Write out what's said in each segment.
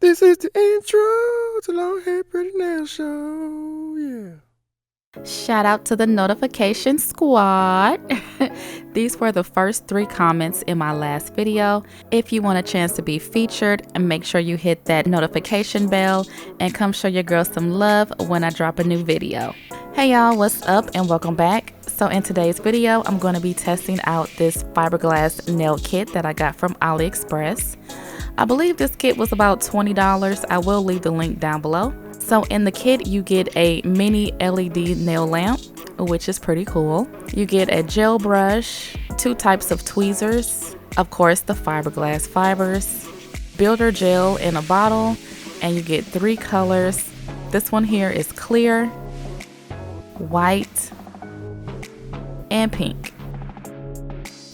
This is the intro to Long Hair Pretty Nail Show. Yeah. Shout out to the notification squad. These were the first 3 comments in my last video. If you want a chance to be featured, make sure you hit that notification bell and come show your girl some love when I drop a new video. Hey y'all, what's up and welcome back. So in today's video, I'm going to be testing out this fiberglass nail kit that I got from Aliexpress. I believe this kit was about $20. I will leave the link down below. So in the kit, you get a mini LED nail lamp, which is pretty cool. You get a gel brush, 2 types of tweezers, of course the fiberglass fibers, builder gel in a bottle, and you get 3 colors. This one here is clear, white, and pink.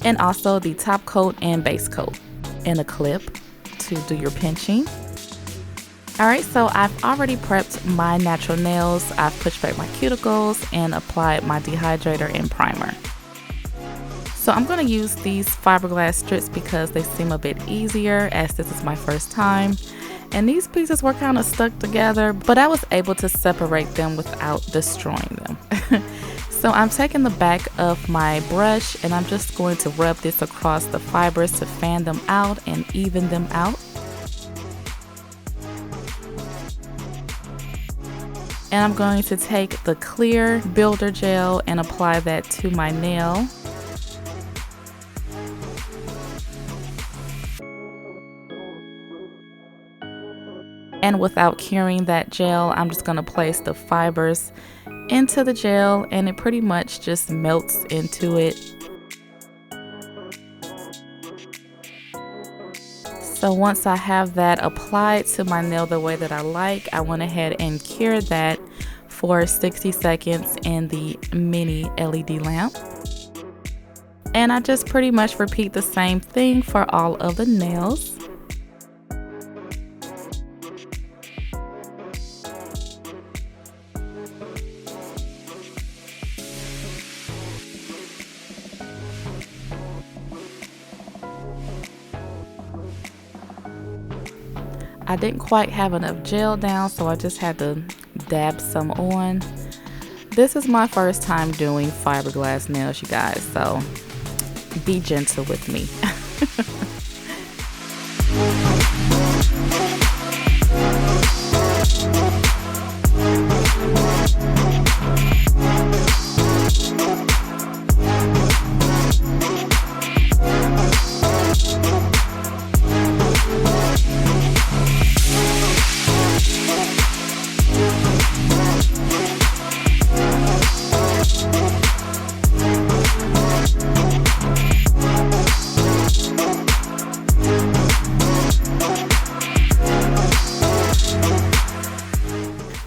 And also the top coat and base coat, and a clip to do your pinching. Alright, so I've already prepped my natural nails. I've pushed back my cuticles and applied my dehydrator and primer. So I'm going to use these fiberglass strips because they seem a bit easier as this is my first time. And these pieces were kind of stuck together, but I was able to separate them without destroying them. So I'm taking the back of my brush and I'm just going to rub this across the fibers to fan them out and even them out. And I'm going to take the clear builder gel and apply that to my nail. And without curing that gel, I'm just going to place the fibers into the gel and it pretty much just melts into it. So once I have that applied to my nail the way that I like, I went ahead and cured that for 60 seconds in the mini LED lamp. And I just pretty much repeat the same thing for all of the nails. I didn't quite have enough gel down, so I just had to dab some on. This is my first time doing fiberglass nails, you guys, so be gentle with me.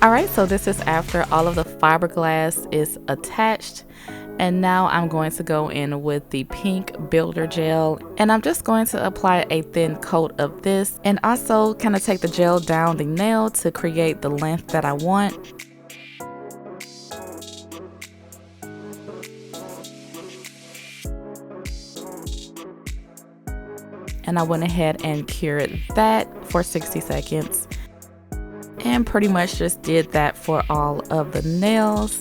Alright, so this is after all of the fiberglass is attached, and now I'm going to go in with the pink builder gel, and I'm just going to apply a thin coat of this and also kind of take the gel down the nail to create the length that I want. And I went ahead and cured that for 60 seconds. And pretty much just did that for all of the nails.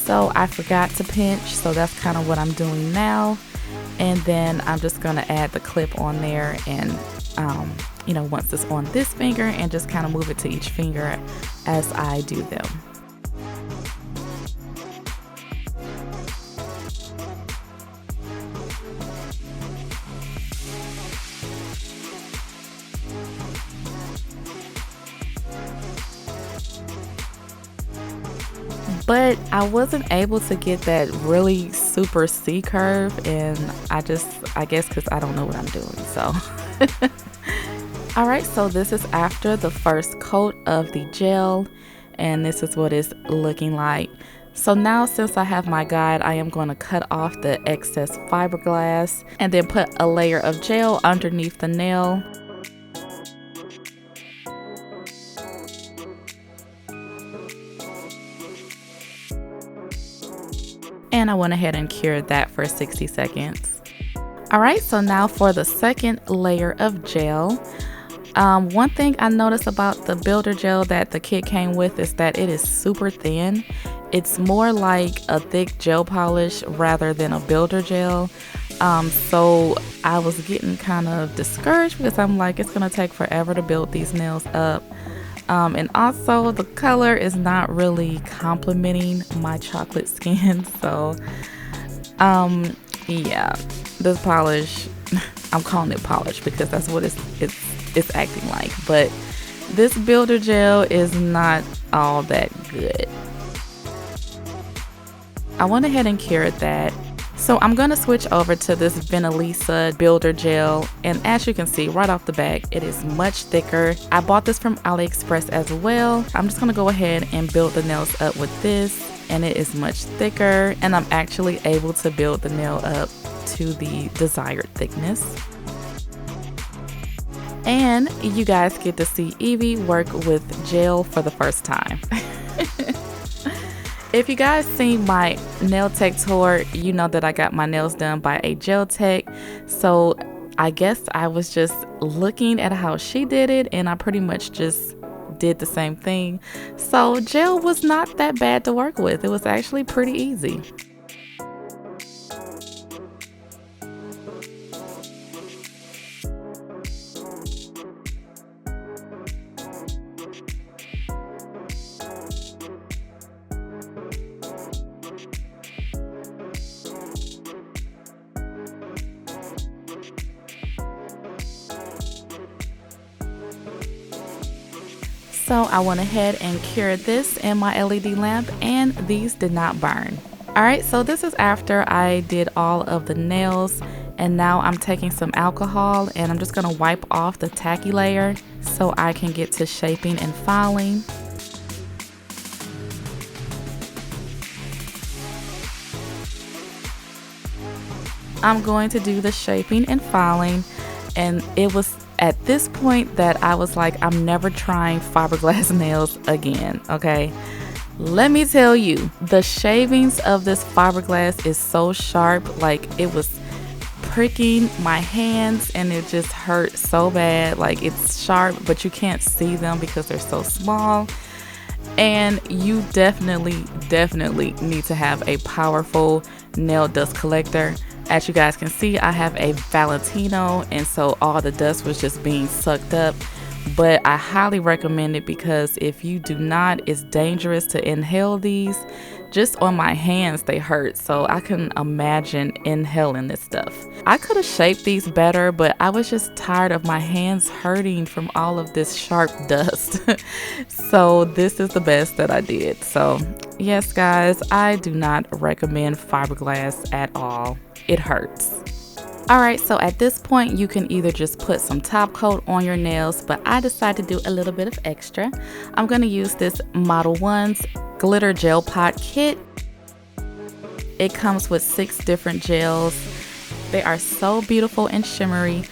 So I forgot to pinch, so that's kind of what I'm doing now. And then I'm just going to add the clip on there and, once it's on this finger, and just kind of move it to each finger as I do them. But I wasn't able to get that really super C curve, and I guess because I don't know what I'm doing, so. Alright, so this is after the first coat of the gel, and this is what it's looking like. So now, since I have my guide, I am going to cut off the excess fiberglass and then put a layer of gel underneath the nail. And I went ahead and cured that for 60 seconds. Alright, so now for the second layer of gel. One thing I noticed about the builder gel that the kit came with is that it is super thin. It's more like a thick gel polish rather than a builder gel. So I was getting kind of discouraged because I'm like, it's gonna take forever to build these nails up. And also the color is not really complementing my chocolate skin. So yeah, this polish, I'm calling it polish because that's what it's acting like. But this builder gel is not all that good. I went ahead and cured that. So I'm going to switch over to this Venalisa builder gel, and as you can see right off the back, it is much thicker. I bought this from Aliexpress as well. I'm just going to go ahead and build the nails up with this, and it is much thicker, and I'm actually able to build the nail up to the desired thickness. And you guys get to see Evie work with gel for the first time. If you guys seen my nail tech tour, you know that I got my nails done by a gel tech. So I guess I was just looking at how she did it, and I pretty much just did the same thing. So gel was not that bad to work with. It was actually pretty easy. So I went ahead and cured this in my LED lamp, and these did not burn. Alright, so this is after I did all of the nails, and now I'm taking some alcohol and I'm just going to wipe off the tacky layer so I can get to shaping and filing. I'm going to do the shaping and filing, and it was at this point that I was like, I'm never trying fiberglass nails again, okay? Let me tell you, the shavings of this fiberglass is so sharp, like it was pricking my hands and it just hurt so bad. Like it's sharp, but you can't see them because they're so small. And you definitely need to have a powerful nail dust collector. As you guys can see, I have a Valentino, and so all the dust was just being sucked up. But I highly recommend it because if you do not, it's dangerous to inhale these. Just on my hands, they hurt. So I can imagine inhaling this stuff. I could have shaped these better, but I was just tired of my hands hurting from all of this sharp dust. So this is the best that I did. So yes, guys, I do not recommend fiberglass at all. It hurts. Alright, so at this point you can either just put some top coat on your nails, but I decided to do a little bit of extra. I'm going to use this Model 1's glitter gel pot kit. It comes with 6 different gels. They are so beautiful and shimmery,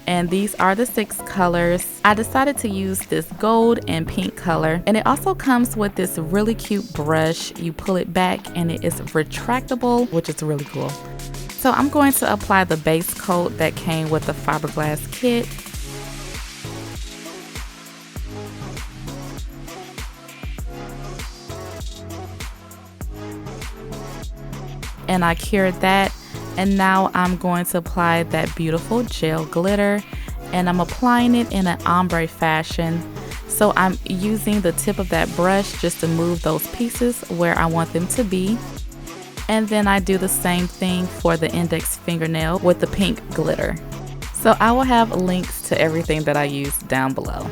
and these are the 6 colors. I decided to use this gold and pink color, and it also comes with this really cute brush. You pull it back and it is retractable, which is really cool. So I'm going to apply the base coat that came with the fiberglass kit. And I cured that, and now I'm going to apply that beautiful gel glitter, and I'm applying it in an ombre fashion. So I'm using the tip of that brush just to move those pieces where I want them to be. And then I do the same thing for the index fingernail with the pink glitter. So I will have links to everything that I use down below.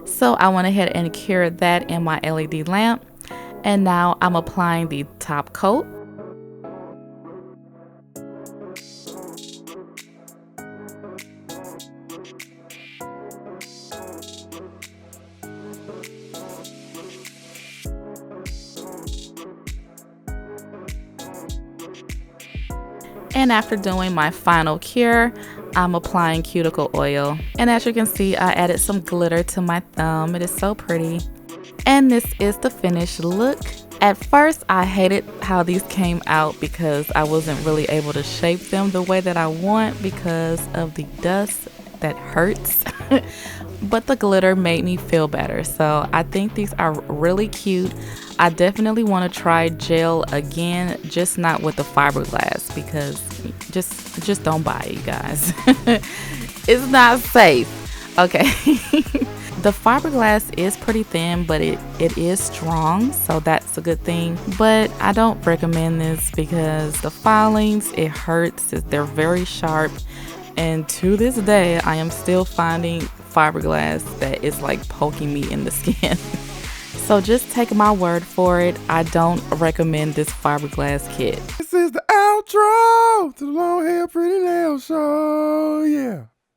So I went ahead and cured that in my LED lamp. And now I'm applying the top coat. And after doing my final cure, I'm applying cuticle oil. And as you can see, I added some glitter to my thumb. It is so pretty. And this is the finished look. At first, I hated how these came out because I wasn't really able to shape them the way that I want because of the dust that hurts. But the glitter made me feel better. So I think these are really cute. I definitely want to try gel again, just not with the fiberglass because just don't buy it, you guys. It's not safe. Okay. The fiberglass is pretty thin, but it is strong, so that's a good thing. But I don't recommend this because the filings, it hurts. They're very sharp. And to this day, I am still finding fiberglass that is like poking me in the skin. So just take my word for it. I don't recommend this fiberglass kit. This is the outro to the long hair pretty nail show. Yeah.